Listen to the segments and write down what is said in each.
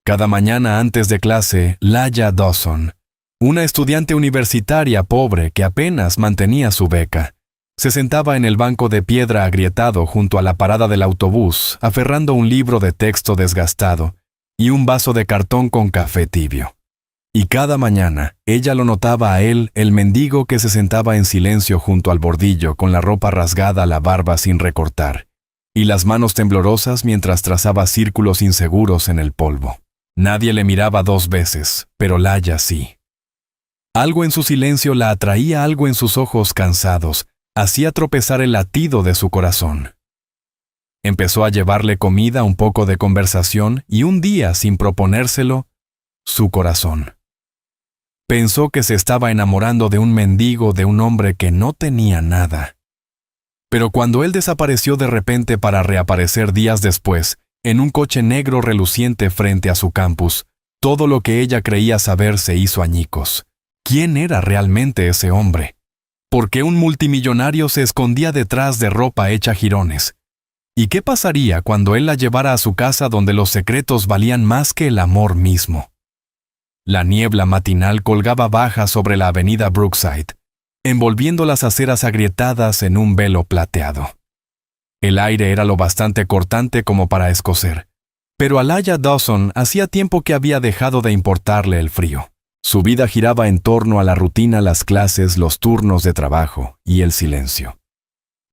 Cada mañana antes de clase, Laya Dawson, una estudiante universitaria pobre que apenas mantenía su beca, se sentaba en el banco de piedra agrietado junto a la parada del autobús, aferrando un libro de texto desgastado y un vaso de cartón con café tibio. Y cada mañana, ella lo notaba a él, el mendigo que se sentaba en silencio junto al bordillo con la ropa rasgada, la barba sin recortar, y las manos temblorosas mientras trazaba círculos inseguros en el polvo. Nadie le miraba 2 veces, pero Laya sí. Algo en su silencio la atraía, algo en sus ojos cansados, hacía tropezar el latido de su corazón. Empezó a llevarle comida, un poco de conversación, y un día, sin proponérselo, su corazón. Pensó que se estaba enamorando de un mendigo, de un hombre que no tenía nada. Pero cuando él desapareció de repente para reaparecer días después, en un coche negro reluciente frente a su campus, todo lo que ella creía saber se hizo añicos. ¿Quién era realmente ese hombre? ¿Por qué un multimillonario se escondía detrás de ropa hecha jirones? ¿Y qué pasaría cuando él la llevara a su casa donde los secretos valían más que el amor mismo? La niebla matinal colgaba baja sobre la avenida Brookside, envolviendo las aceras agrietadas en un velo plateado. El aire era lo bastante cortante como para escocer, pero a Laya Dawson hacía tiempo que había dejado de importarle el frío. Su vida giraba en torno a la rutina, las clases, los turnos de trabajo y el silencio.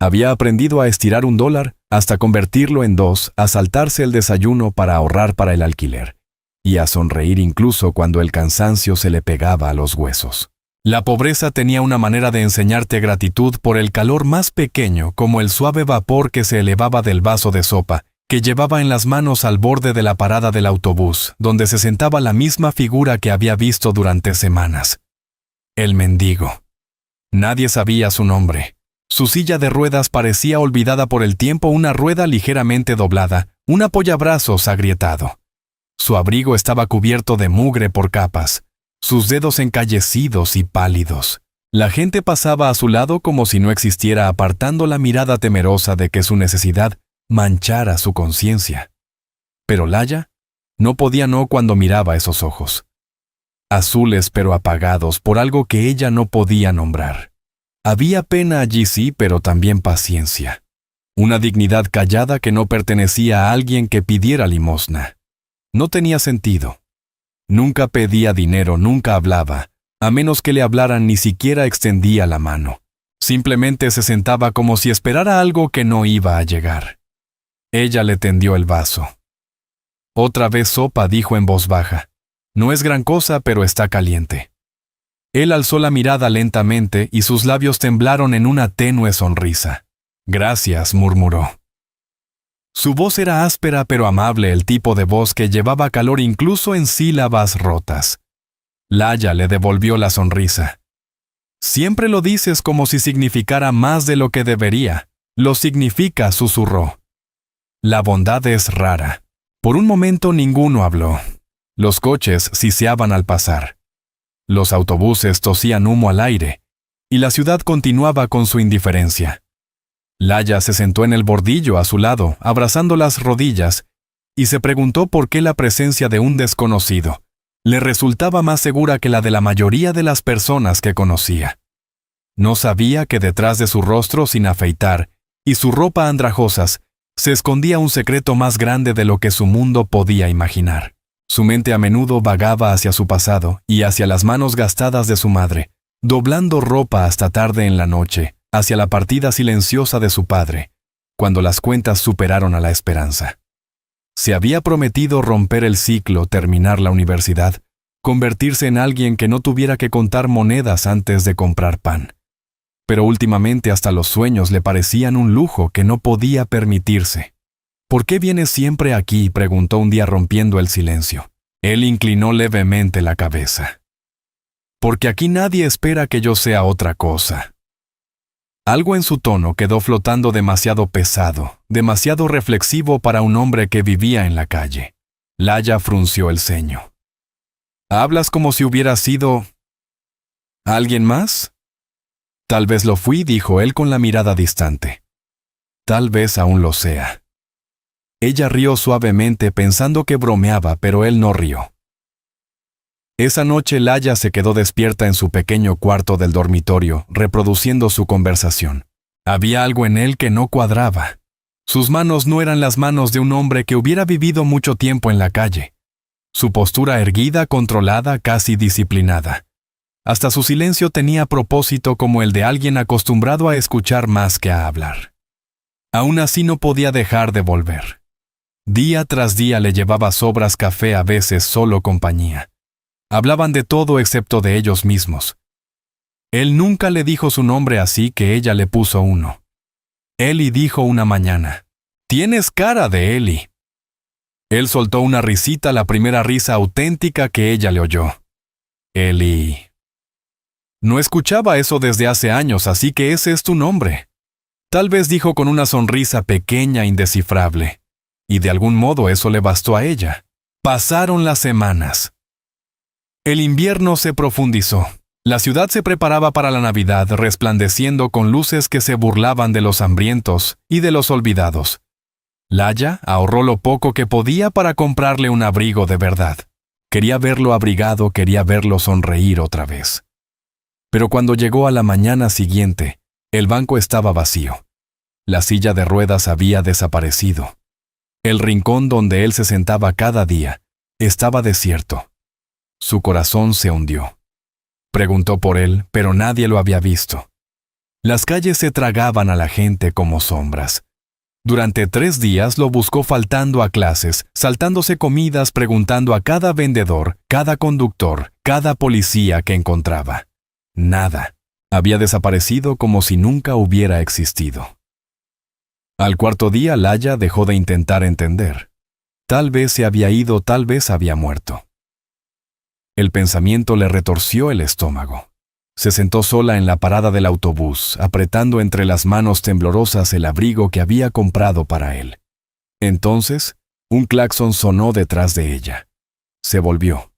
Había aprendido a estirar $1 hasta convertirlo en 2, a saltarse el desayuno para ahorrar para el alquiler, y a sonreír incluso cuando el cansancio se le pegaba a los huesos. La pobreza tenía una manera de enseñarte gratitud por el calor más pequeño, como el suave vapor que se elevaba del vaso de sopa que llevaba en las manos al borde de la parada del autobús, donde se sentaba la misma figura que había visto durante semanas. El mendigo. Nadie sabía su nombre. Su silla de ruedas parecía olvidada por el tiempo, una rueda ligeramente doblada, un apoyabrazos agrietado. Su abrigo estaba cubierto de mugre por capas, sus dedos encallecidos y pálidos. La gente pasaba a su lado como si no existiera, apartando la mirada temerosa de que su necesidad manchara su conciencia. Pero Laya no podía no cuando miraba esos ojos. Azules pero apagados por algo que ella no podía nombrar. Había pena allí sí, pero también paciencia. Una dignidad callada que no pertenecía a alguien que pidiera limosna. No tenía sentido. Nunca pedía dinero, nunca hablaba. A menos que le hablaran, ni siquiera extendía la mano. Simplemente se sentaba como si esperara algo que no iba a llegar. Ella le tendió el vaso. Otra vez sopa, dijo en voz baja. No es gran cosa, pero está caliente. Él alzó la mirada lentamente y sus labios temblaron en una tenue sonrisa. Gracias, murmuró. Su voz era áspera pero amable, el tipo de voz que llevaba calor incluso en sílabas rotas. Laya le devolvió la sonrisa. Siempre lo dices como si significara más de lo que debería. Lo significa, susurró. La bondad es rara. Por un momento ninguno habló. Los coches siseaban al pasar. Los autobuses tosían humo al aire, y la ciudad continuaba con su indiferencia. Laya se sentó en el bordillo a su lado, abrazando las rodillas, y se preguntó por qué la presencia de un desconocido le resultaba más segura que la de la mayoría de las personas que conocía. No sabía que detrás de su rostro sin afeitar y su ropa andrajosas se escondía un secreto más grande de lo que su mundo podía imaginar. Su mente a menudo vagaba hacia su pasado y hacia las manos gastadas de su madre, doblando ropa hasta tarde en la noche, hacia la partida silenciosa de su padre, cuando las cuentas superaron a la esperanza. Se había prometido romper el ciclo, terminar la universidad, convertirse en alguien que no tuviera que contar monedas antes de comprar pan. Pero últimamente hasta los sueños le parecían un lujo que no podía permitirse. ¿Por qué vienes siempre aquí?, preguntó un día rompiendo el silencio. Él inclinó levemente la cabeza. Porque aquí nadie espera que yo sea otra cosa. Algo en su tono quedó flotando demasiado pesado, demasiado reflexivo para un hombre que vivía en la calle. Laya frunció el ceño. ¿Hablas como si hubiera sido... ¿alguien más? Tal vez lo fui, dijo él con la mirada distante. Tal vez aún lo sea. Ella rió suavemente pensando que bromeaba, pero él no rió. Esa noche Laya se quedó despierta en su pequeño cuarto del dormitorio, reproduciendo su conversación. Había algo en él que no cuadraba. Sus manos no eran las manos de un hombre que hubiera vivido mucho tiempo en la calle. Su postura erguida, controlada, casi disciplinada. Hasta su silencio tenía propósito como el de alguien acostumbrado a escuchar más que a hablar. Aún así no podía dejar de volver. Día tras día le llevaba sobras café, a veces solo compañía. Hablaban de todo excepto de ellos mismos. Él nunca le dijo su nombre, así que ella le puso uno. Eli dijo una mañana: «Tienes cara de Eli». Él soltó una risita, la primera risa auténtica que ella le oyó. Eli. No escuchaba eso desde hace años, así que ese es tu nombre. Tal vez dijo con una sonrisa pequeña, indescifrable. Y de algún modo eso le bastó a ella. Pasaron las semanas. El invierno se profundizó. La ciudad se preparaba para la Navidad, resplandeciendo con luces que se burlaban de los hambrientos y de los olvidados. Laya ahorró lo poco que podía para comprarle un abrigo de verdad. Quería verlo abrigado, quería verlo sonreír otra vez. Pero cuando llegó a la mañana siguiente, el banco estaba vacío. La silla de ruedas había desaparecido. El rincón donde él se sentaba cada día estaba desierto. Su corazón se hundió. Preguntó por él, pero nadie lo había visto. Las calles se tragaban a la gente como sombras. Durante 3 días lo buscó faltando a clases, saltándose comidas, preguntando a cada vendedor, cada conductor, cada policía que encontraba. Nada. Había desaparecido como si nunca hubiera existido. Al 4.º día, Laya dejó de intentar entender. Tal vez se había ido, tal vez había muerto. El pensamiento le retorció el estómago. Se sentó sola en la parada del autobús, apretando entre las manos temblorosas el abrigo que había comprado para él. Entonces, un claxon sonó detrás de ella. Se volvió.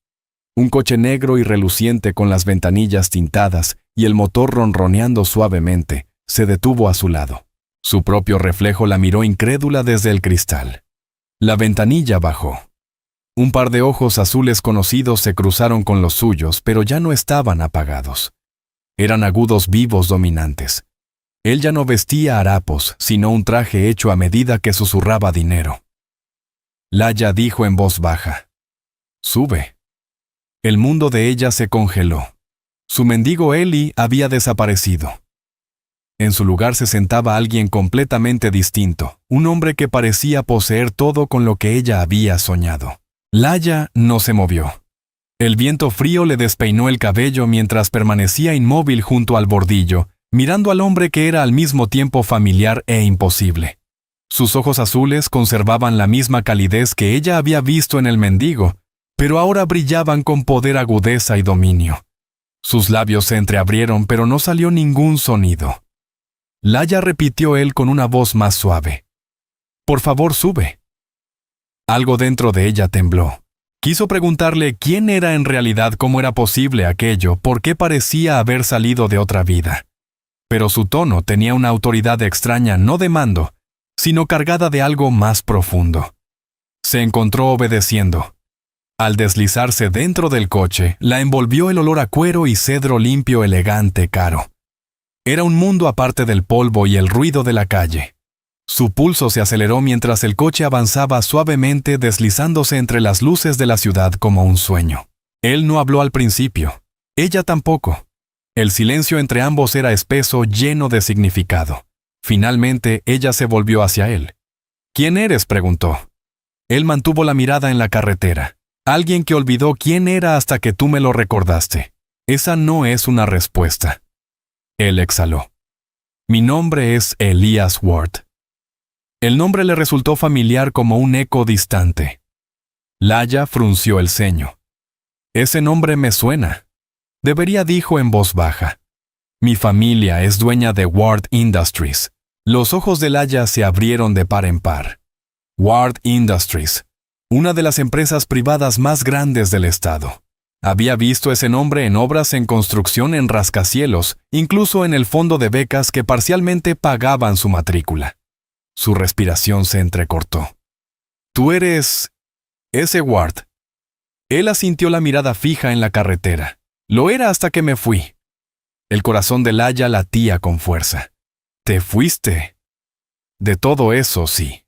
Un coche negro y reluciente con las ventanillas tintadas y el motor ronroneando suavemente, se detuvo a su lado. Su propio reflejo la miró incrédula desde el cristal. La ventanilla bajó. Un par de ojos azules conocidos se cruzaron con los suyos, pero ya no estaban apagados. Eran agudos, vivos, dominantes. Él ya no vestía harapos, sino un traje hecho a medida que susurraba dinero. Laya dijo en voz baja: «Sube». El mundo de ella se congeló. Su mendigo Eli había desaparecido. En su lugar se sentaba alguien completamente distinto, un hombre que parecía poseer todo con lo que ella había soñado. Laya no se movió. El viento frío le despeinó el cabello mientras permanecía inmóvil junto al bordillo, mirando al hombre que era al mismo tiempo familiar e imposible. Sus ojos azules conservaban la misma calidez que ella había visto en el mendigo, pero ahora brillaban con poder, agudeza y dominio. Sus labios se entreabrieron, pero no salió ningún sonido. Laya repitió él con una voz más suave: «Por favor, sube». Algo dentro de ella tembló. Quiso preguntarle quién era en realidad, cómo era posible aquello, por qué parecía haber salido de otra vida. Pero su tono tenía una autoridad extraña, no de mando, sino cargada de algo más profundo. Se encontró obedeciendo. Al deslizarse dentro del coche, la envolvió el olor a cuero y cedro limpio, elegante, caro. Era un mundo aparte del polvo y el ruido de la calle. Su pulso se aceleró mientras el coche avanzaba suavemente, deslizándose entre las luces de la ciudad como un sueño. Él no habló al principio. Ella tampoco. El silencio entre ambos era espeso, lleno de significado. Finalmente, ella se volvió hacia él. «¿Quién eres?», preguntó. Él mantuvo la mirada en la carretera. «Alguien que olvidó quién era hasta que tú me lo recordaste. Esa no es una respuesta». Él exhaló. «Mi nombre es Elias Ward». El nombre le resultó familiar como un eco distante. Laya frunció el ceño. «Ese nombre me suena». «Debería», dijo en voz baja. «Mi familia es dueña de Ward Industries». Los ojos de Laya se abrieron de par en par. Ward Industries, una de las empresas privadas más grandes del estado. Había visto ese nombre en obras en construcción en rascacielos, incluso en el fondo de becas que parcialmente pagaban su matrícula. Su respiración se entrecortó. Tú eres ese Ward. Él asintió la mirada fija en la carretera. Lo era hasta que me fui. El corazón de Laya latía con fuerza. ¿Te fuiste? De todo eso, sí,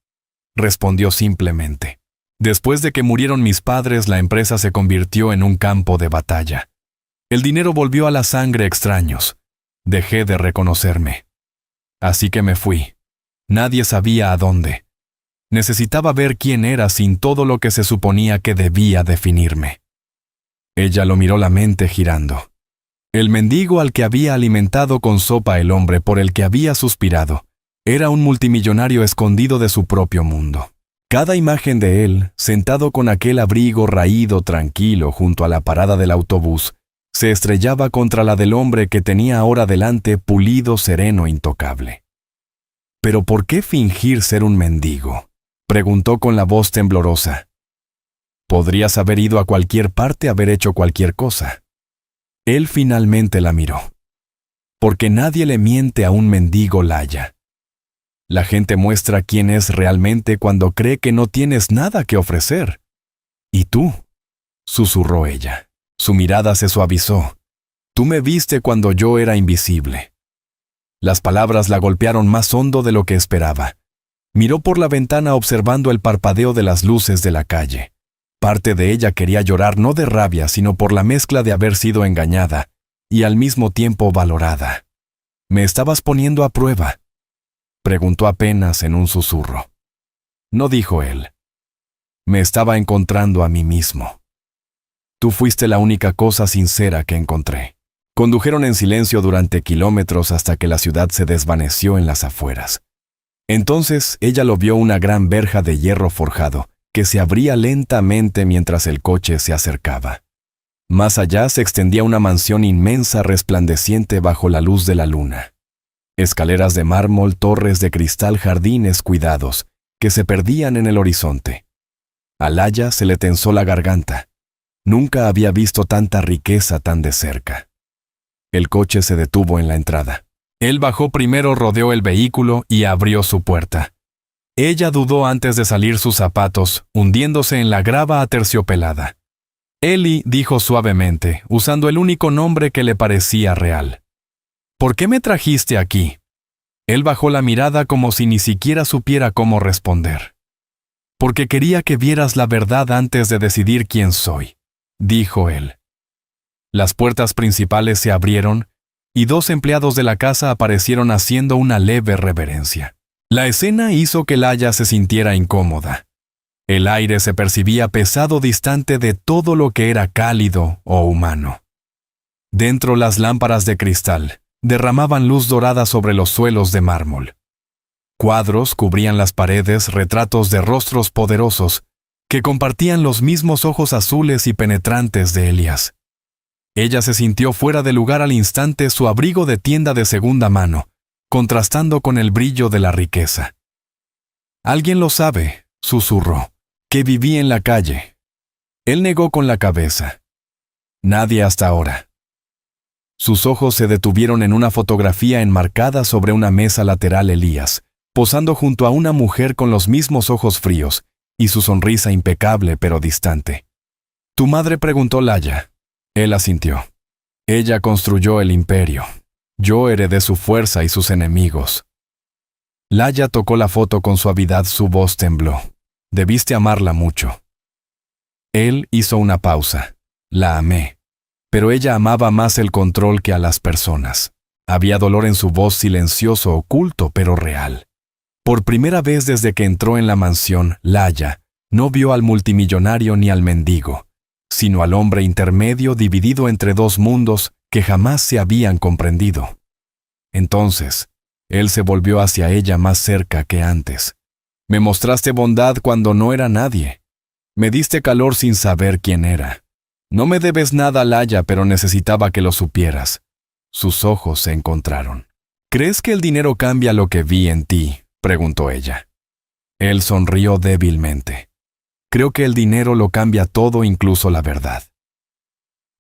respondió simplemente. Después de que murieron mis padres, la empresa se convirtió en un campo de batalla. El dinero volvió a la sangre extraños. Dejé de reconocerme. Así que me fui. Nadie sabía a dónde. Necesitaba ver quién era sin todo lo que se suponía que debía definirme. Ella lo miró, la mente girando. El mendigo al que había alimentado con sopa el hombre por el que había suspirado era un multimillonario escondido de su propio mundo. Cada imagen de él, sentado con aquel abrigo raído tranquilo junto a la parada del autobús, se estrellaba contra la del hombre que tenía ahora delante, pulido, sereno, intocable. ¿Pero por qué fingir ser un mendigo?, preguntó con la voz temblorosa. Podrías haber ido a cualquier parte, haber hecho cualquier cosa. Él finalmente la miró. Porque nadie le miente a un mendigo, Laya. La gente muestra quién es realmente cuando cree que no tienes nada que ofrecer. ¿Y tú?, susurró ella. Su mirada se suavizó. Tú me viste cuando yo era invisible. Las palabras la golpearon más hondo de lo que esperaba. Miró por la ventana observando el parpadeo de las luces de la calle. Parte de ella quería llorar, no de rabia, sino por la mezcla de haber sido engañada y al mismo tiempo valorada. ¿Me estabas poniendo a prueba?, preguntó apenas en un susurro. No, dijo él. Me estaba encontrando a mí mismo. Tú fuiste la única cosa sincera que encontré. Condujeron en silencio durante kilómetros hasta que la ciudad se desvaneció en las afueras. Entonces ella lo vio, una gran verja de hierro forjado que se abría lentamente mientras el coche se acercaba. Más allá se extendía una mansión inmensa resplandeciente bajo la luz de la luna. Escaleras de mármol, torres de cristal, jardines cuidados que se perdían en el horizonte. A Laya se le tensó la garganta. Nunca había visto tanta riqueza tan de cerca. El coche se detuvo en la entrada. Él bajó primero, rodeó el vehículo y abrió su puerta. Ella dudó antes de salir sus zapatos, hundiéndose en la grava aterciopelada. Ellie dijo suavemente, usando el único nombre que le parecía real. ¿Por qué me trajiste aquí? Él bajó la mirada como si ni siquiera supiera cómo responder. Porque quería que vieras la verdad antes de decidir quién soy, dijo él. Las puertas principales se abrieron y 2 empleados de la casa aparecieron haciendo una leve reverencia. La escena hizo que Laya se sintiera incómoda. El aire se percibía pesado, distante de todo lo que era cálido o humano. Dentro, las lámparas de cristal derramaban luz dorada sobre los suelos de mármol. Cuadros cubrían las paredes, retratos de rostros poderosos que compartían los mismos ojos azules y penetrantes de Elías. Ella se sintió fuera de lugar al instante, su abrigo de tienda de segunda mano, contrastando con el brillo de la riqueza. Alguien lo sabe, susurró, que viví en la calle. Él negó con la cabeza. Nadie hasta ahora. Sus ojos se detuvieron en una fotografía enmarcada sobre una mesa lateral. Elías, posando junto a una mujer con los mismos ojos fríos y su sonrisa impecable pero distante. ¿Tu madre?, preguntó Laya. Él asintió. Ella construyó el imperio. Yo heredé su fuerza y sus enemigos. Laya tocó la foto con suavidad, su voz tembló. Debiste amarla mucho. Él hizo una pausa. La amé. Pero ella amaba más el control que a las personas. Había dolor en su voz, silencioso, oculto, pero real. Por primera vez desde que entró en la mansión, Laya no vio al multimillonario ni al mendigo, sino al hombre intermedio dividido entre 2 mundos que jamás se habían comprendido. Entonces, él se volvió hacia ella más cerca que antes. Me mostraste bondad cuando no era nadie. Me diste calor sin saber quién era. No me debes nada, Laya, pero necesitaba que lo supieras. Sus ojos se encontraron. ¿Crees que el dinero cambia lo que vi en ti?, preguntó ella. Él sonrió débilmente. Creo que el dinero lo cambia todo, incluso la verdad.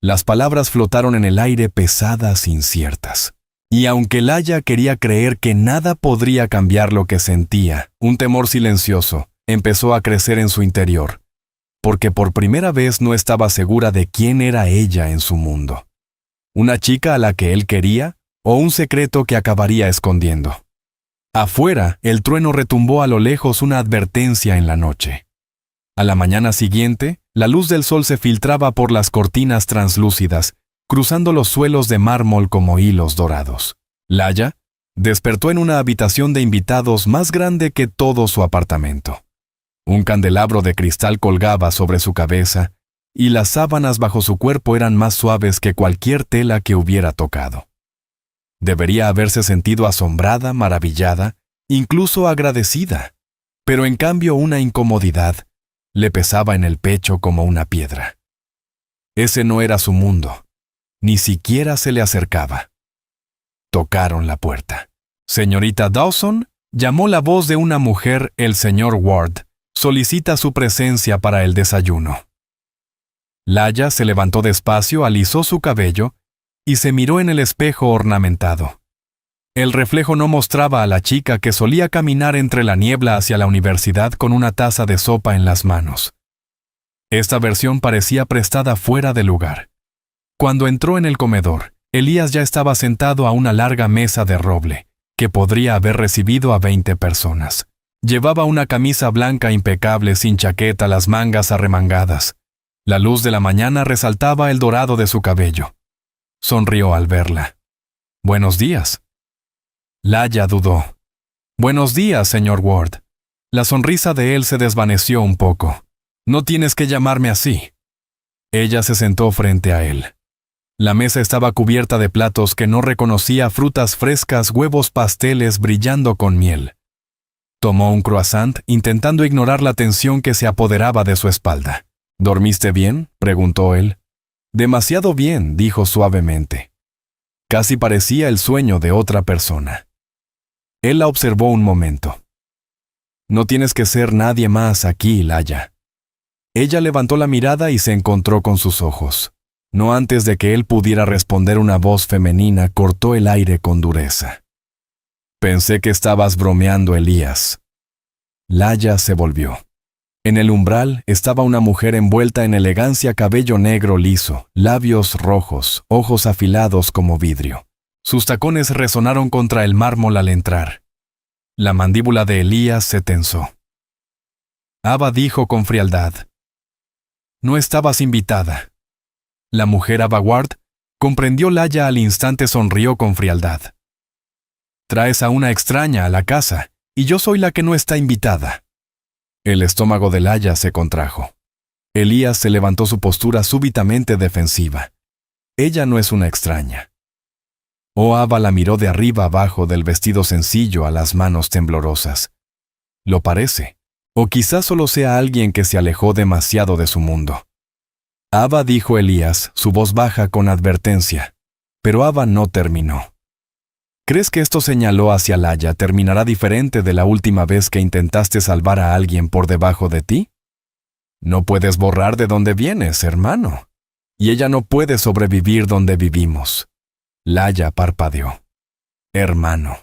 Las palabras flotaron en el aire, pesadas, inciertas. Y aunque Laya quería creer que nada podría cambiar lo que sentía, un temor silencioso, empezó a crecer en su interior, porque por primera vez no estaba segura de quién era ella en su mundo. ¿Una chica a la que él quería o un secreto que acabaría escondiendo? Afuera, el trueno retumbó a lo lejos una advertencia en la noche. A la mañana siguiente, la luz del sol se filtraba por las cortinas translúcidas, cruzando los suelos de mármol como hilos dorados. Laya despertó en una habitación de invitados más grande que todo su apartamento. Un candelabro de cristal colgaba sobre su cabeza, y las sábanas bajo su cuerpo eran más suaves que cualquier tela que hubiera tocado. Debería haberse sentido asombrada, maravillada, incluso agradecida, pero en cambio una incomodidad le pesaba en el pecho como una piedra. Ese no era su mundo, ni siquiera se le acercaba. Tocaron la puerta. «Señorita Dawson», llamó la voz de una mujer. «El señor Ward solicita su presencia para el desayuno». Laya se levantó despacio, alisó su cabello y se miró en el espejo ornamentado. El reflejo no mostraba a la chica que solía caminar entre la niebla hacia la universidad con una taza de sopa en las manos. Esta versión parecía prestada fuera de lugar. Cuando entró en el comedor, Elías ya estaba sentado a una larga mesa de roble, que podría haber recibido a 20 personas. Llevaba una camisa blanca impecable sin chaqueta, las mangas arremangadas. La luz de la mañana resaltaba el dorado de su cabello. Sonrió al verla. «Buenos días». Laya dudó. «Buenos días, señor Ward». La sonrisa de él se desvaneció un poco. «No tienes que llamarme así». Ella se sentó frente a él. La mesa estaba cubierta de platos que no reconocía, frutas frescas, huevos, pasteles brillando con miel. Tomó un croissant, intentando ignorar la tensión que se apoderaba de su espalda. «¿Dormiste bien?», preguntó él. «Demasiado bien», dijo suavemente. Casi parecía el sueño de otra persona. Él la observó un momento. «No tienes que ser nadie más aquí, Laya». Ella levantó la mirada y se encontró con sus ojos. No antes de que él pudiera responder, una voz femenina cortó el aire con dureza. «Pensé que estabas bromeando, Elías». Laya se volvió. En el umbral estaba una mujer envuelta en elegancia, cabello negro liso, labios rojos, ojos afilados como vidrio. Sus tacones resonaron contra el mármol al entrar. La mandíbula de Elías se tensó. Ava dijo con frialdad: «No estabas invitada». La mujer Ava Ward comprendió. Laya al instante sonrió con frialdad. «Traes a una extraña a la casa, y yo soy la que no está invitada». El estómago de Laya se contrajo. Elías se levantó, su postura súbitamente defensiva. Ella no es una extraña. Ava la miró de arriba abajo, del vestido sencillo a las manos temblorosas. Lo parece. O quizás solo sea alguien que se alejó demasiado de su mundo. «Ava», dijo Elías, su voz baja con advertencia. Pero Ava no terminó. «¿Crees que esto?», señaló hacia Laya, «terminará diferente de la última vez que intentaste salvar a alguien por debajo de ti? No puedes borrar de dónde vienes, hermano. Y ella no puede sobrevivir donde vivimos». Laya parpadeó. «Hermano».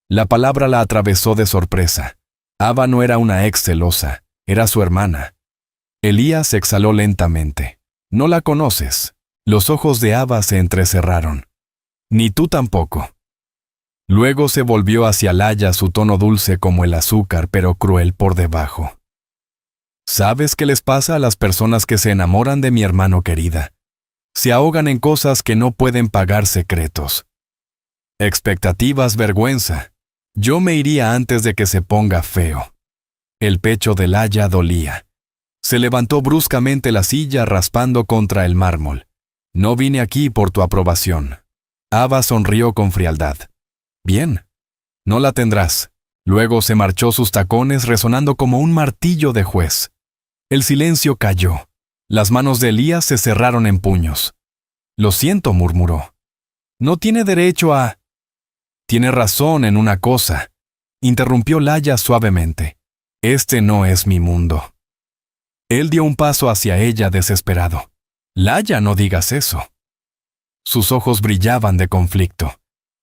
La palabra la atravesó de sorpresa. Ava no era una ex celosa, era su hermana. Elías exhaló lentamente. «No la conoces». Los ojos de Ava se entrecerraron. «Ni tú tampoco». Luego se volvió hacia Laya, su tono dulce como el azúcar, pero cruel por debajo. «¿Sabes qué les pasa a las personas que se enamoran de mi hermano, querida? Se ahogan en cosas que no pueden pagar, secretos. Expectativas, vergüenza. Yo me iría antes de que se ponga feo». El pecho de Laya dolía. Se levantó bruscamente la silla, raspando contra el mármol. «No vine aquí por tu aprobación». Ava sonrió con frialdad. «Bien, no la tendrás». Luego se marchó, sus tacones resonando como un martillo de juez. El silencio cayó. Las manos de Elías se cerraron en puños. «Lo siento», murmuró. «No tiene derecho a...» «Tiene razón en una cosa», interrumpió Laya suavemente. «Este no es mi mundo». Él dio un paso hacia ella, desesperado. «Laya, no digas eso». Sus ojos brillaban de conflicto.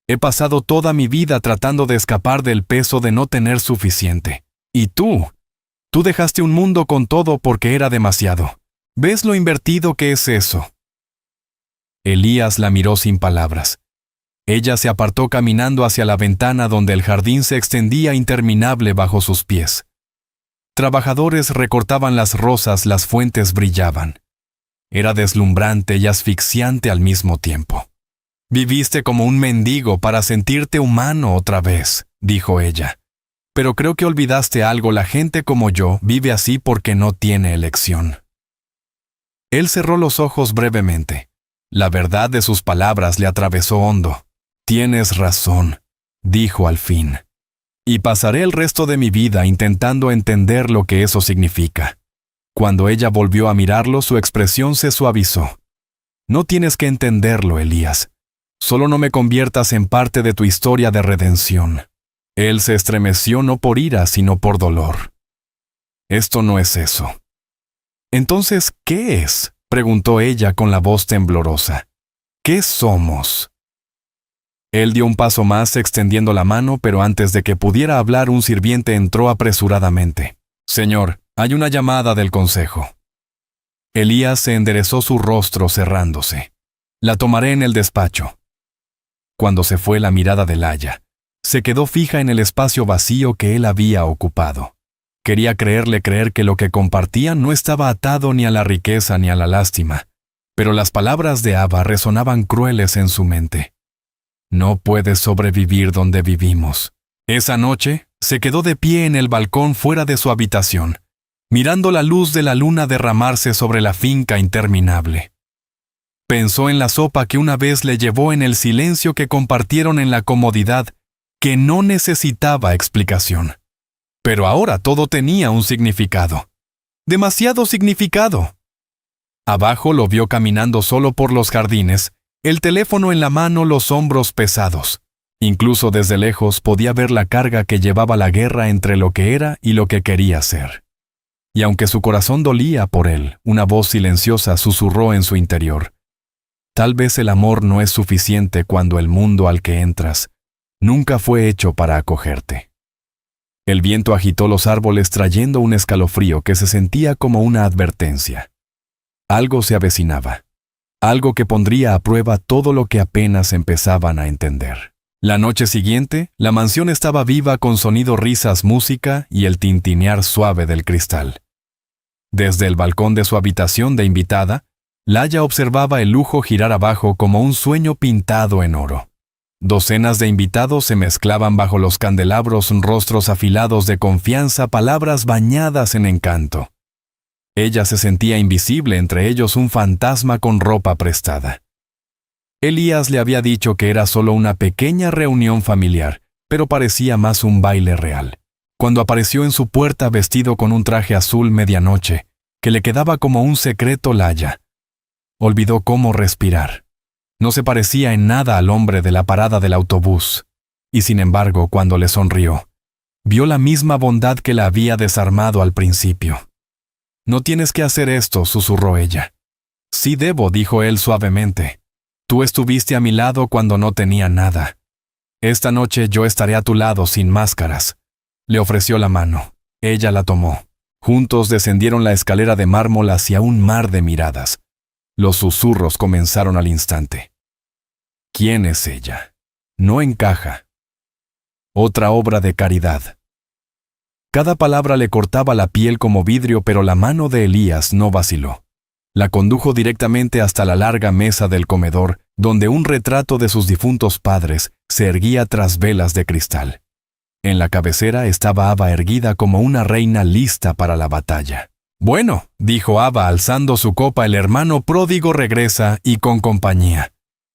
«He pasado toda mi vida tratando de escapar del peso de no tener suficiente. Y tú Tú dejaste un mundo con todo porque era demasiado. ¿Ves lo invertido que es eso? Elías la miró sin palabras. Ella se apartó caminando hacia la ventana donde el jardín se extendía interminable bajo sus pies. Trabajadores recortaban las rosas, las fuentes brillaban. Era deslumbrante y asfixiante al mismo tiempo. Viviste como un mendigo para sentirte humano otra vez, dijo ella. Pero creo que olvidaste algo, la gente como yo vive así porque no tiene elección. Él cerró los ojos brevemente. La verdad de sus palabras le atravesó hondo. Tienes razón, dijo al fin. Y pasaré el resto de mi vida intentando entender lo que eso significa. Cuando ella volvió a mirarlo, su expresión se suavizó. No tienes que entenderlo, Elías. Solo no me conviertas en parte de tu historia de redención. Él se estremeció no por ira, sino por dolor. Esto no es eso. Entonces, ¿qué es? Preguntó ella con la voz temblorosa. ¿Qué somos? Él dio un paso más extendiendo la mano, pero antes de que pudiera hablar, un sirviente entró apresuradamente. Señor, hay una llamada del consejo. Elías se enderezó su rostro cerrándose. La tomaré en el despacho. Cuando se fue, la mirada de Laya se quedó fija en el espacio vacío que él había ocupado. Quería creer que lo que compartían no estaba atado ni a la riqueza ni a la lástima, pero las palabras de Abba resonaban crueles en su mente. No puedes sobrevivir donde vivimos. Esa noche, se quedó de pie en el balcón fuera de su habitación, mirando la luz de la luna derramarse sobre la finca interminable. Pensó en la sopa que una vez le llevó, en el silencio que compartieron en la comodidad, que no necesitaba explicación. Pero ahora todo tenía un significado. Demasiado significado. Abajo lo vio caminando solo por los jardines, el teléfono en la mano, los hombros pesados. Incluso desde lejos podía ver la carga que llevaba la guerra entre lo que era y lo que quería ser. Y aunque su corazón dolía por él, una voz silenciosa susurró en su interior. Tal vez el amor no es suficiente cuando el mundo al que entras nunca fue hecho para acogerte. El viento agitó los árboles trayendo un escalofrío que se sentía como una advertencia. Algo se avecinaba. Algo que pondría a prueba todo lo que apenas empezaban a entender. La noche siguiente, la mansión estaba viva con sonido, risas, música y el tintinear suave del cristal. Desde el balcón de su habitación de invitada, Laya observaba el lujo girar abajo como un sueño pintado en oro. Docenas de invitados se mezclaban bajo los candelabros, rostros afilados de confianza, palabras bañadas en encanto. Ella se sentía invisible, entre ellos un fantasma con ropa prestada. Elías le había dicho que era solo una pequeña reunión familiar, pero parecía más un baile real. Cuando apareció en su puerta vestido con un traje azul medianoche, que le quedaba como un secreto, Laya olvidó cómo respirar. No se parecía en nada al hombre de la parada del autobús, y sin embargo, cuando le sonrió, vio la misma bondad que la había desarmado al principio. No tienes que hacer esto, susurró ella. Sí debo, dijo él suavemente. Tú estuviste a mi lado cuando no tenía nada. Esta noche yo estaré a tu lado sin máscaras. Le ofreció la mano. Ella la tomó. Juntos descendieron la escalera de mármol hacia un mar de miradas. Los susurros comenzaron al instante. ¿Quién es ella? No encaja. Otra obra de caridad. Cada palabra le cortaba la piel como vidrio, pero la mano de Elías no vaciló. La condujo directamente hasta la larga mesa del comedor, donde un retrato de sus difuntos padres se erguía tras velas de cristal. En la cabecera estaba Abba erguida como una reina lista para la batalla. Bueno, dijo Abba alzando su copa, el hermano pródigo regresa y con compañía.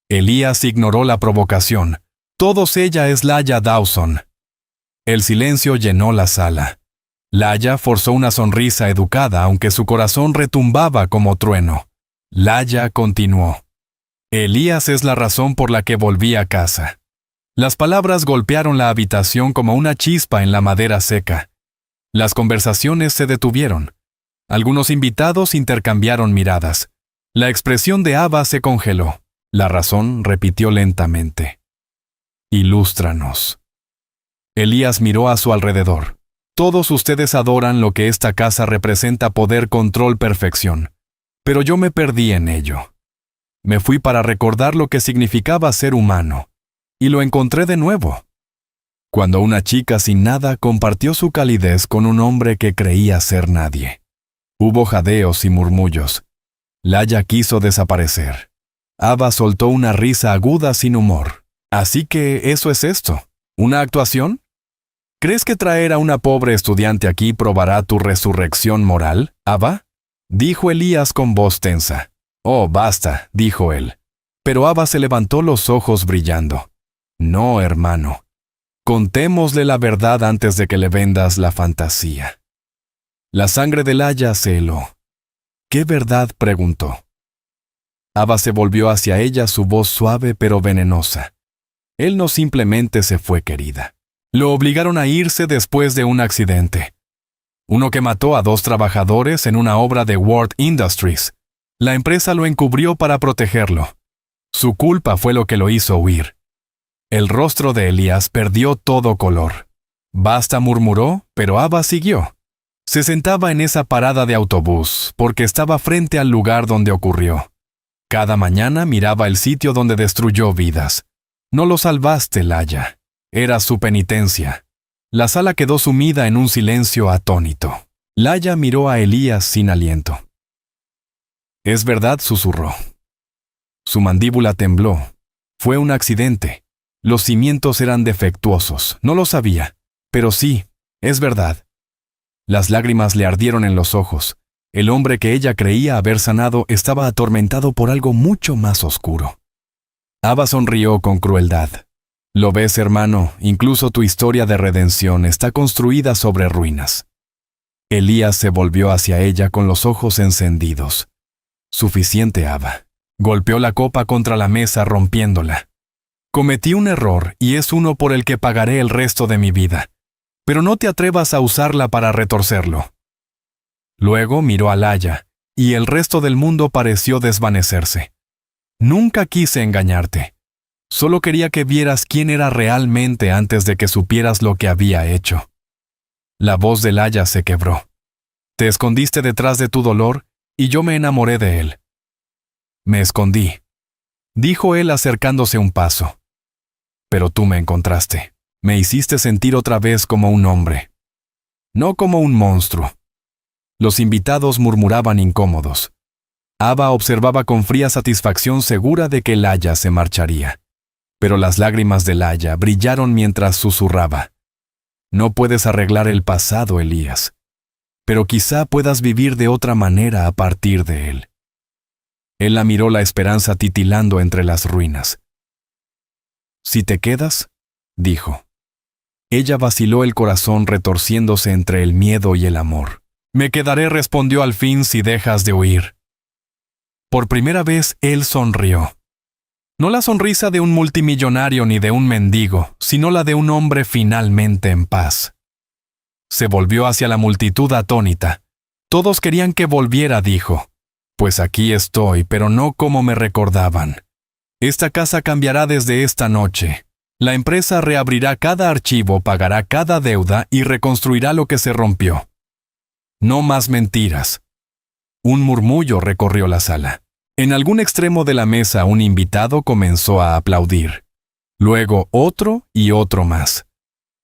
Elías ignoró la provocación. Todos, ella es Laya Dawson. El silencio llenó la sala. Laya forzó una sonrisa educada, aunque su corazón retumbaba como trueno. Laya continuó. Elías es la razón por la que volví a casa. Las palabras golpearon la habitación como una chispa en la madera seca. Las conversaciones se detuvieron. Algunos invitados intercambiaron miradas. La expresión de Abba se congeló. La razón repitió lentamente. Ilústranos. Elías miró a su alrededor. Todos ustedes adoran lo que esta casa representa: poder, control, perfección. Pero yo me perdí en ello. Me fui para recordar lo que significaba ser humano, y lo encontré de nuevo. Cuando una chica sin nada compartió su calidez con un hombre que creía ser nadie. Hubo jadeos y murmullos. Laya quiso desaparecer. Ava soltó una risa aguda sin humor. Así que eso es esto, ¿una actuación? ¿Crees que traer a una pobre estudiante aquí probará tu resurrección moral, Ava? Dijo Elías con voz tensa. Oh, basta, dijo él. Pero Ava se levantó, los ojos brillando. No, hermano. Contémosle la verdad antes de que le vendas la fantasía. La sangre de Laya se heló. ¿Qué verdad?, preguntó. Ava se volvió hacia ella, su voz suave pero venenosa. Él no simplemente se fue, querida. Lo obligaron a irse después de un accidente. Uno que mató a 2 trabajadores en una obra de World Industries. La empresa lo encubrió para protegerlo. Su culpa fue lo que lo hizo huir. El rostro de Elías perdió todo color. Basta, murmuró, pero Ava siguió. Se sentaba en esa parada de autobús porque estaba frente al lugar donde ocurrió. Cada mañana miraba el sitio donde destruyó vidas. No lo salvaste, Laya. Era su penitencia. La sala quedó sumida en un silencio atónito. Laya miró a Elías sin aliento. Es verdad, susurró. Su mandíbula tembló. Fue un accidente. Los cimientos eran defectuosos. No lo sabía. Pero sí, es verdad. Las lágrimas le ardieron en los ojos. El hombre que ella creía haber sanado estaba atormentado por algo mucho más oscuro. Ava sonrió con crueldad. Lo ves, hermano, incluso tu historia de redención está construida sobre ruinas. Elías se volvió hacia ella con los ojos encendidos. Suficiente, Ava. Golpeó la copa contra la mesa, rompiéndola. Cometí un error y es uno por el que pagaré el resto de mi vida. Pero no te atrevas a usarla para retorcerlo. Luego miró a Laya, y el resto del mundo pareció desvanecerse. Nunca quise engañarte. Solo quería que vieras quién era realmente antes de que supieras lo que había hecho. La voz de Laya se quebró. Te escondiste detrás de tu dolor, y yo me enamoré de él. Me escondí, dijo él acercándose un paso. Pero tú me encontraste. Me hiciste sentir otra vez como un hombre. No como un monstruo. Los invitados murmuraban incómodos. Ava observaba con fría satisfacción, segura de que Laya se marcharía. Pero las lágrimas de Laya brillaron mientras susurraba. No puedes arreglar el pasado, Elías. Pero quizá puedas vivir de otra manera a partir de él. Él la miró, la esperanza titilando entre las ruinas. Si te quedas, dijo. Ella vaciló, el corazón retorciéndose entre el miedo y el amor. Me quedaré, respondió al fin, si dejas de huir. Por primera vez él sonrió. No la sonrisa de un multimillonario ni de un mendigo, sino la de un hombre finalmente en paz. Se volvió hacia la multitud atónita. Todos querían que volviera, dijo. Pues aquí estoy, pero no como me recordaban. Esta casa cambiará desde esta noche. La empresa reabrirá cada archivo, pagará cada deuda y reconstruirá lo que se rompió. No más mentiras. Un murmullo recorrió la sala. En algún extremo de la mesa un invitado comenzó a aplaudir. Luego otro y otro más.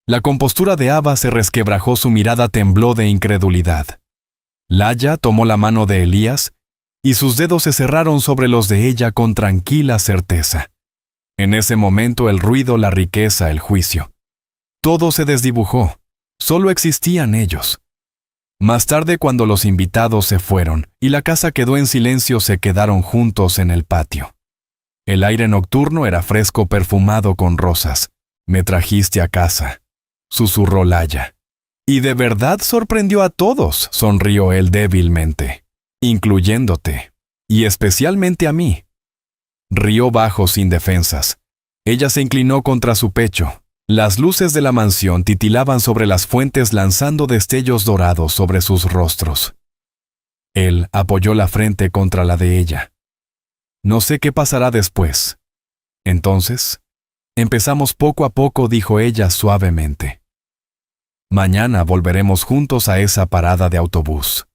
La compostura de Ava se resquebrajó, su mirada tembló de incredulidad. Laya tomó la mano de Elías y sus dedos se cerraron sobre los de ella con tranquila certeza. En ese momento el ruido, la riqueza, el juicio. Todo se desdibujó. Solo existían ellos. Más tarde, cuando los invitados se fueron y la casa quedó en silencio, se quedaron juntos en el patio. El aire nocturno era fresco, perfumado con rosas. Me trajiste a casa, susurró Laya. Y de verdad sorprendió a todos, sonrió él débilmente, incluyéndote, y especialmente a mí. Rió bajo, sin defensas. Ella se inclinó contra su pecho. Las luces de la mansión titilaban sobre las fuentes, lanzando destellos dorados sobre sus rostros. Él apoyó la frente contra la de ella. No sé qué pasará después. Entonces, empezamos poco a poco, dijo ella suavemente. Mañana volveremos juntos a esa parada de autobús.